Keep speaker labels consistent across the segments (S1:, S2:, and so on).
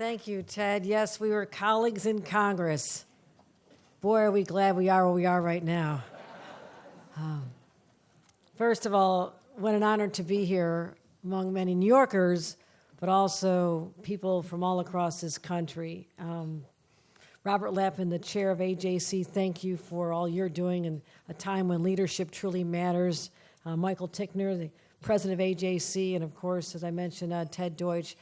S1: Thank you, Ted. Yes, we were colleagues in Congress. Boy, are we glad we are where we are right now. First of all, what an honor to be here among many New Yorkers, but also people from all across this country. Robert Lappin, the chair of AJC, thank you for all you're doing in a time when leadership truly matters. Michael Tickner, the president of AJC, and of course, as I mentioned, Ted Deutsch.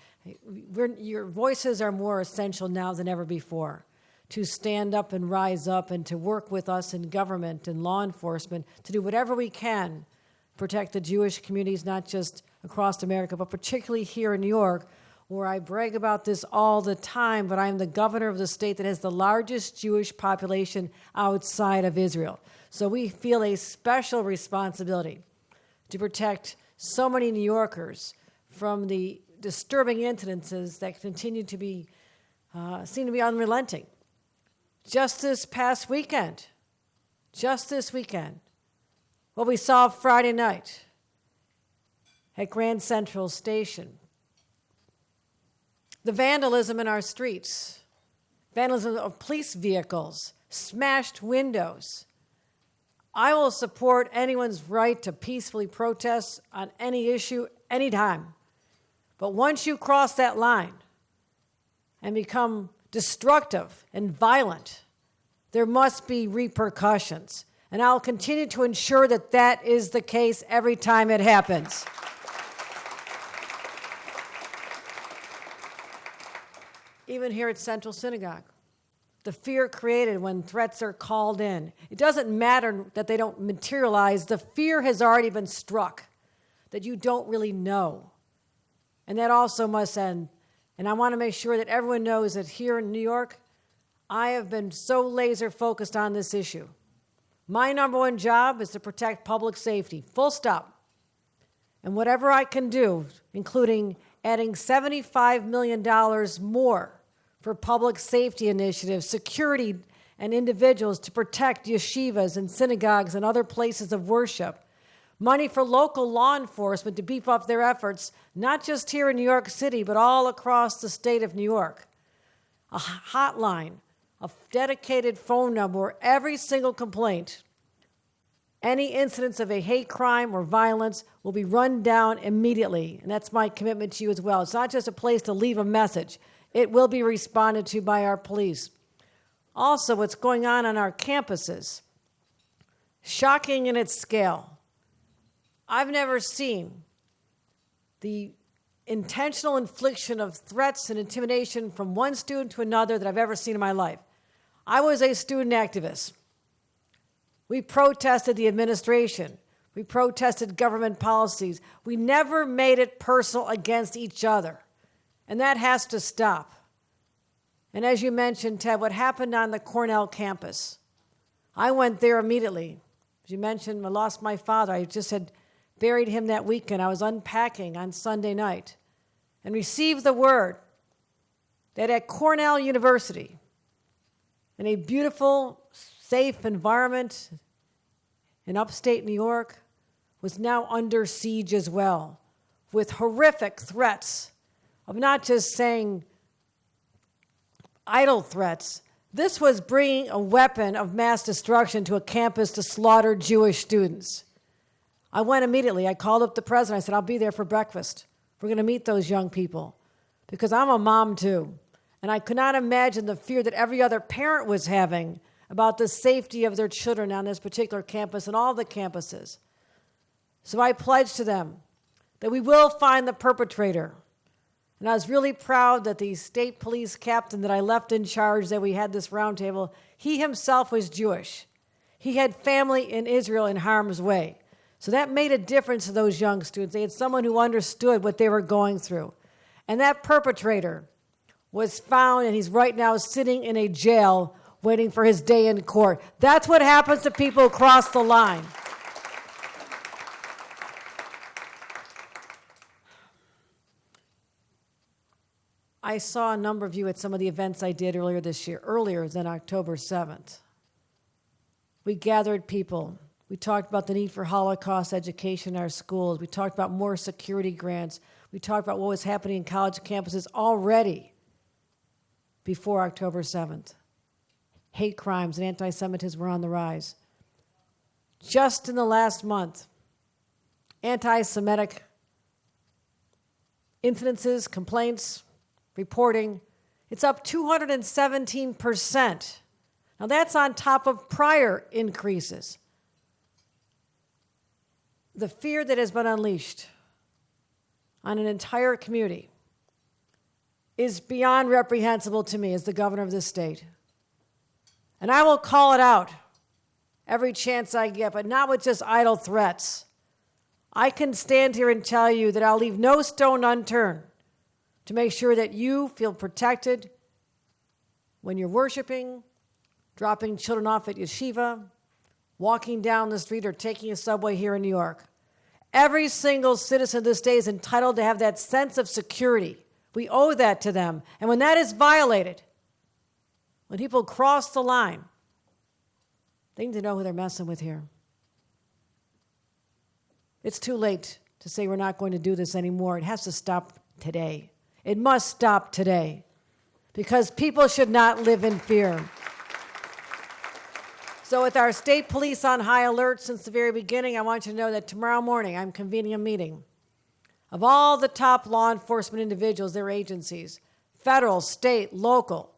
S1: Your voices are more essential now than ever before to stand up and rise up and to work with us in government and law enforcement to do whatever we can to protect the Jewish communities, not just across America, but particularly here in New York, where I brag about this all the time, but I'm the governor of the state that has the largest Jewish population outside of Israel. So we feel a special responsibility to protect so many New Yorkers from the disturbing incidences that continue to be, seem to be unrelenting. Just this weekend, what we saw Friday night at Grand Central Station, the vandalism in our streets, vandalism of police vehicles, smashed windows. I will support anyone's right to peacefully protest on any issue, anytime. But once you cross that line and become destructive and violent, there must be repercussions. And I'll continue to ensure that that is the case every time it happens. Even here at Central Synagogue, the fear created when threats are called in. It doesn't matter that they don't materialize. The fear has already been struck that you don't really know. And that also must end. And I want to make sure that everyone knows that here in New York, I have been so laser focused on this issue. My number one job is to protect public safety, full stop. And whatever I can do, including adding $75 million more for public safety initiatives, security, and individuals to protect yeshivas and synagogues and other places of worship. Money for local law enforcement to beef up their efforts, not just here in New York City, but all across the state of New York. A hotline, a dedicated phone number where every single complaint, any incidents of a hate crime or violence will be run down immediately. And that's my commitment to you as well. It's not just a place to leave a message. It will be responded to by our police. Also, what's going on our campuses, shocking in its scale. I've never seen the intentional infliction of threats and intimidation from one student to another that I've ever seen in my life. I was a student activist. We protested the administration. We protested government policies. We never made it personal against each other. And that has to stop. And as you mentioned, Ted, what happened on the Cornell campus, I went there immediately. As you mentioned, I lost my father. I just had buried him that weekend. I was unpacking on Sunday night and received the word that at Cornell University, in a beautiful, safe environment in upstate New York, was now under siege as well, with horrific threats of not just saying idle threats. This was bringing a weapon of mass destruction to a campus to slaughter Jewish students. I went immediately. I called up the president. I said, I'll be there for breakfast. We're going to meet those young people. Because I'm a mom, too. And I could not imagine the fear that every other parent was having about the safety of their children on this particular campus and all the campuses. So I pledged to them that we will find the perpetrator. And I was really proud that the state police captain that I left in charge, that we had this roundtable, he himself was Jewish. He had family in Israel in harm's way. So that made a difference to those young students. They had someone who understood what they were going through. And that perpetrator was found, and he's right now sitting in a jail waiting for his day in court. That's what happens to people who cross the line. I saw a number of you at some of the events I did earlier this year, earlier than October 7th. We gathered people. We talked about the need for Holocaust education in our schools. We talked about more security grants. We talked about what was happening in college campuses already before October 7th. Hate crimes and anti-Semitism were on the rise. Just in the last month, anti-Semitic incidences, complaints, reporting, it's up 217%. Now that's on top of prior increases. The fear that has been unleashed on an entire community is beyond reprehensible to me as the governor of this state. And I will call it out every chance I get, but not with just idle threats. I can stand here and tell you that I'll leave no stone unturned to make sure that you feel protected when you're worshiping, dropping children off at yeshiva, walking down the street, or taking a subway here in New York. Every single citizen of this state is entitled to have that sense of security. We owe that to them. And when that is violated, when people cross the line, they need to know who they're messing with here. It's too late to say we're not going to do this anymore. It has to stop today. It must stop today because people should not live in fear. So with our state police on high alert since the very beginning, I want you to know that tomorrow morning I'm convening a meeting of all the top law enforcement individuals, their agencies, federal, state, local,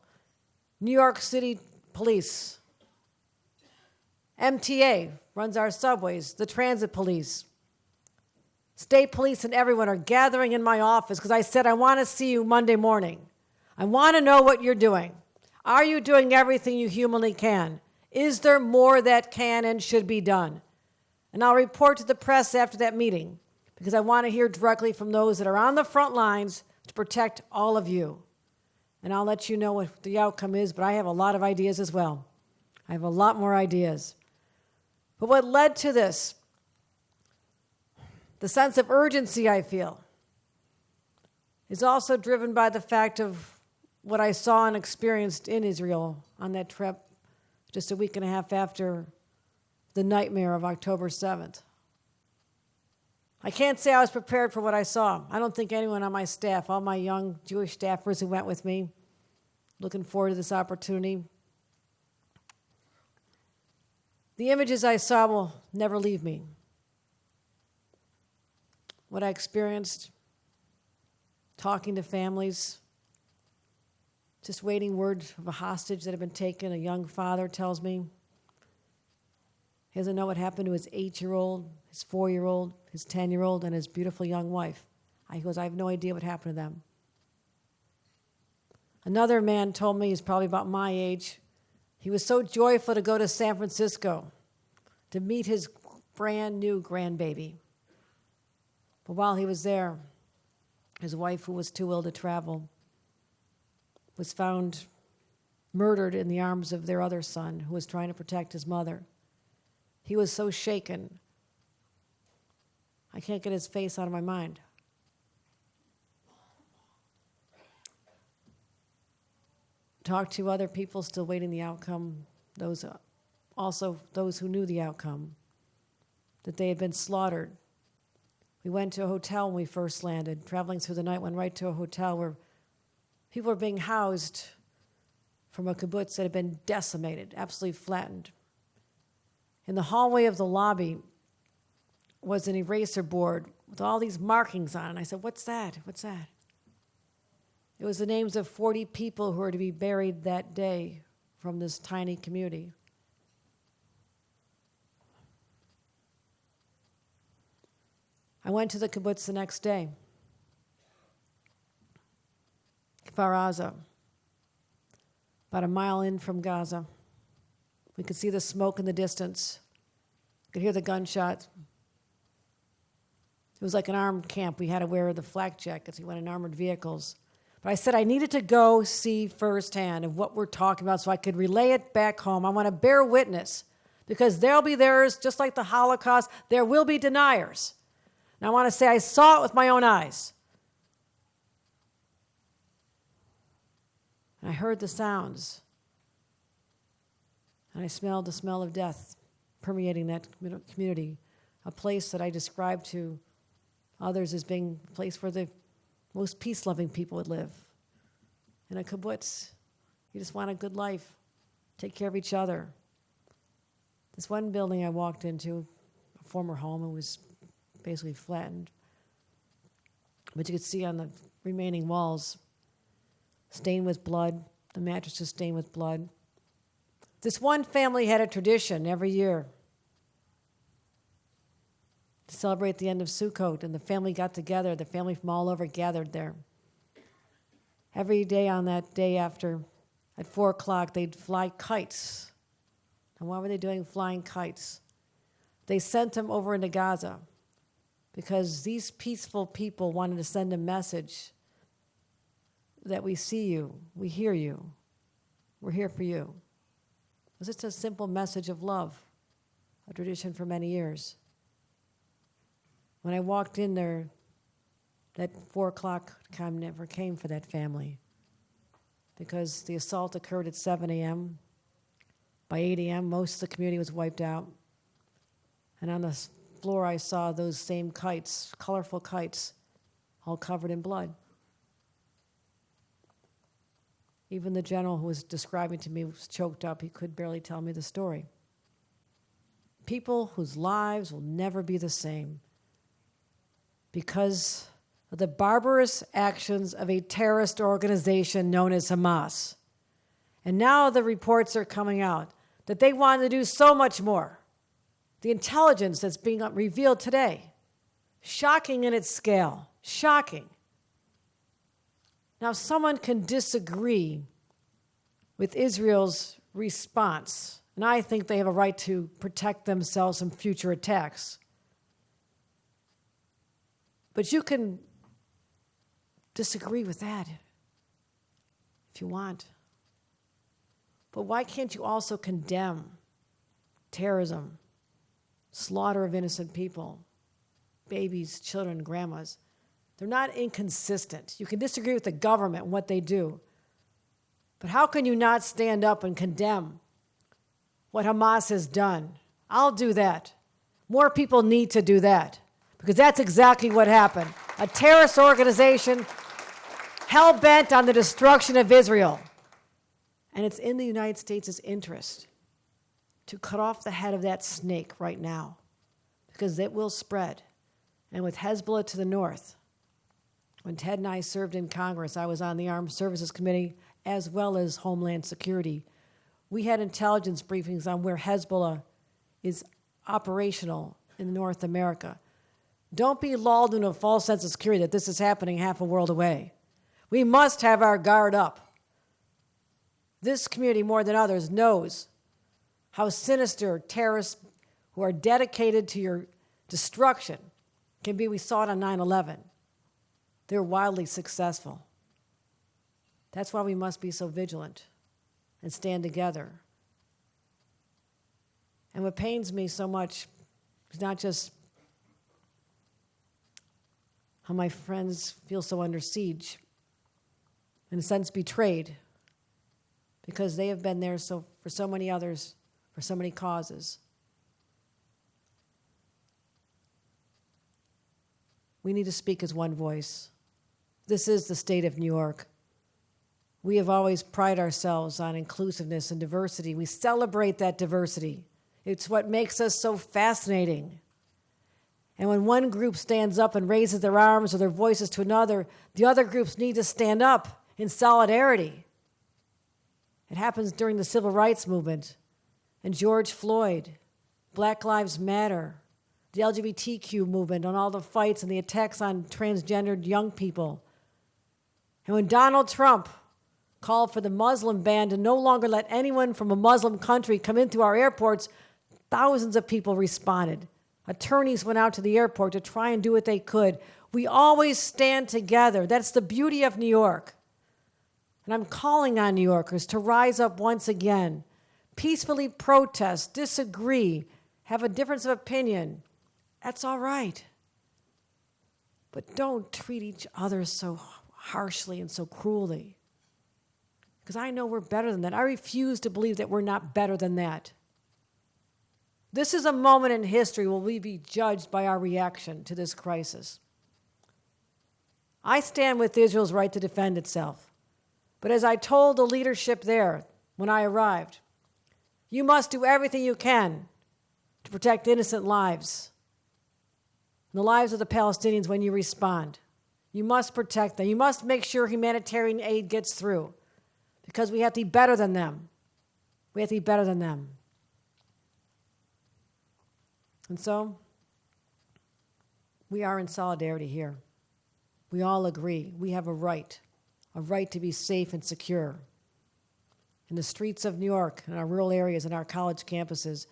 S1: New York City Police, MTA runs our subways, the transit police, state police, and everyone are gathering in my office because I said I want to see you Monday morning. I want to know what you're doing. Are you doing everything you humanly can? Is there more that can and should be done? And I'll report to the press after that meeting because I want to hear directly from those that are on the front lines to protect all of you. And I'll let you know what the outcome is, but I have a lot of ideas as well. I have a lot more ideas. But what led to this, the sense of urgency I feel, is also driven by the fact of what I saw and experienced in Israel on that trip just a week and a half after the nightmare of October 7th. I can't say I was prepared for what I saw. I don't think anyone on my staff, all my young Jewish staffers who went with me, looking forward to this opportunity. The images I saw will never leave me. What I experienced, talking to families, just waiting word of a hostage that had been taken. A young father tells me he doesn't know what happened to his 8-year-old, his 4-year-old, his 10-year-old, and his beautiful young wife. He goes, I have no idea what happened to them. Another man told me, he's probably about my age, he was so joyful to go to San Francisco to meet his brand new grandbaby. But while he was there, his wife, who was too ill to travel, was found murdered in the arms of their other son, who was trying to protect his mother. He was so shaken, I can't get his face out of my mind. Talked to other people still waiting the outcome, those who knew the outcome, that they had been slaughtered. We went to a hotel when we first landed, traveling through the night, went right to a hotel where people were being housed from a kibbutz that had been decimated, absolutely flattened. In the hallway of the lobby was an eraser board with all these markings on it. And I said, what's that? What's that? It was the names of 40 people who were to be buried that day from this tiny community. I went to the kibbutz the next day. Kfar Aza, about a mile in from Gaza. We could see the smoke in the distance. Could hear the gunshots. It was like an armed camp. We had to wear the flak jackets. We went in armored vehicles. But I said I needed to go see firsthand of what we're talking about so I could relay it back home. I want to bear witness because there'll be theirs, just like the Holocaust. There will be deniers. And I want to say I saw it with my own eyes. And I heard the sounds. And I smelled the smell of death permeating that community, a place that I described to others as being a place where the most peace-loving people would live, in a kibbutz You just want a good life. Take care of each other. This one building I walked into, a former home, it was basically flattened. But you could see on the remaining walls, stained with blood, the mattresses stained with blood. This one family had a tradition every year to celebrate the end of Sukkot, and the family got together. The family from all over gathered there. Every day on that day after, at 4 o'clock, they'd fly kites. And why were they doing flying kites? They sent them over into Gaza because these peaceful people wanted to send a message that we see you, we hear you, we're here for you. It was just a simple message of love, a tradition for many years. When I walked in there, that 4 o'clock time never came for that family because the assault occurred at 7 a.m. By 8 a.m., most of the community was wiped out. And on the floor, I saw those same kites, colorful kites, all covered in blood. Even the general who was describing to me was choked up. He could barely tell me the story. People whose lives will never be the same because of the barbarous actions of a terrorist organization known as Hamas. And now the reports are coming out that they want to do so much more. The intelligence that's being revealed today, shocking in its scale, shocking. Now, someone can disagree with Israel's response, and I think they have a right to protect themselves from future attacks. But you can disagree with that if you want. But why can't you also condemn terrorism, slaughter of innocent people, babies, children, grandmas? They're not inconsistent. You can disagree with the government and what they do. But how can you not stand up and condemn what Hamas has done? I'll do that. More people need to do that because that's exactly what happened. A terrorist organization hell-bent on the destruction of Israel. And it's in the United States' interest to cut off the head of that snake right now because it will spread. And with Hezbollah to the north, when Ted and I served in Congress, I was on the Armed Services Committee as well as Homeland Security. We had intelligence briefings on where Hezbollah is operational in North America. Don't be lulled into a false sense of security that this is happening half a world away. We must have our guard up. This community, more than others, knows how sinister terrorists who are dedicated to your destruction can be. We saw it on 9/11. They're wildly successful. That's why we must be so vigilant and stand together. And what pains me so much is not just how my friends feel so under siege, in a sense betrayed, because they have been there for so many others, for so many causes. We need to speak as one voice. This is the state of New York. We have always prided ourselves on inclusiveness and diversity. We celebrate that diversity. It's what makes us so fascinating. And when one group stands up and raises their arms or their voices to another, the other groups need to stand up in solidarity. It happens during the Civil Rights Movement and George Floyd, Black Lives Matter, the LGBTQ movement, on all the fights and the attacks on transgendered young people. And when Donald Trump called for the Muslim ban to no longer let anyone from a Muslim country come into our airports, thousands of people responded. Attorneys went out to the airport to try and do what they could. We always stand together. That's the beauty of New York. And I'm calling on New Yorkers to rise up once again, peacefully protest, disagree, have a difference of opinion. That's all right. But don't treat each other so harshly and so cruelly. Because I know we're better than that. I refuse to believe that we're not better than that. This is a moment in history where we be judged by our reaction to this crisis. I stand with Israel's right to defend itself. But as I told the leadership there when I arrived, you must do everything you can to protect innocent lives, and the lives of the Palestinians when you respond. You must protect them. You must make sure humanitarian aid gets through, because we have to be better than them. We have to be better than them. And so, we are in solidarity here. We all agree we have a right to be safe and secure. In the streets of New York, in our rural areas, in our college campuses,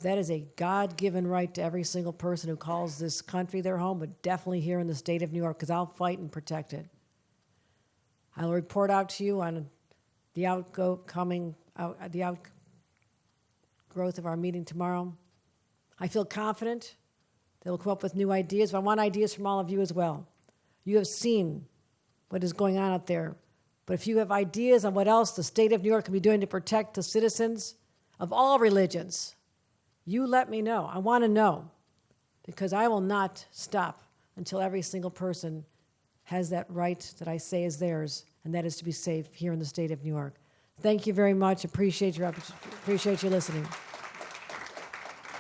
S1: that is a God-given right to every single person who calls this country their home, but definitely here in the state of New York, because I'll fight and protect it. I'll report out to you on the outgrowth of our meeting tomorrow. I feel confident that we'll come up with new ideas, but I want ideas from all of you as well. You have seen what is going on out there, but if you have ideas on what else the state of New York can be doing to protect the citizens of all religions, you let me know. I want to know, because I will not stop until every single person has that right that I say is theirs, and that is to be safe here in the state of New York. Thank you very much. Appreciate you listening.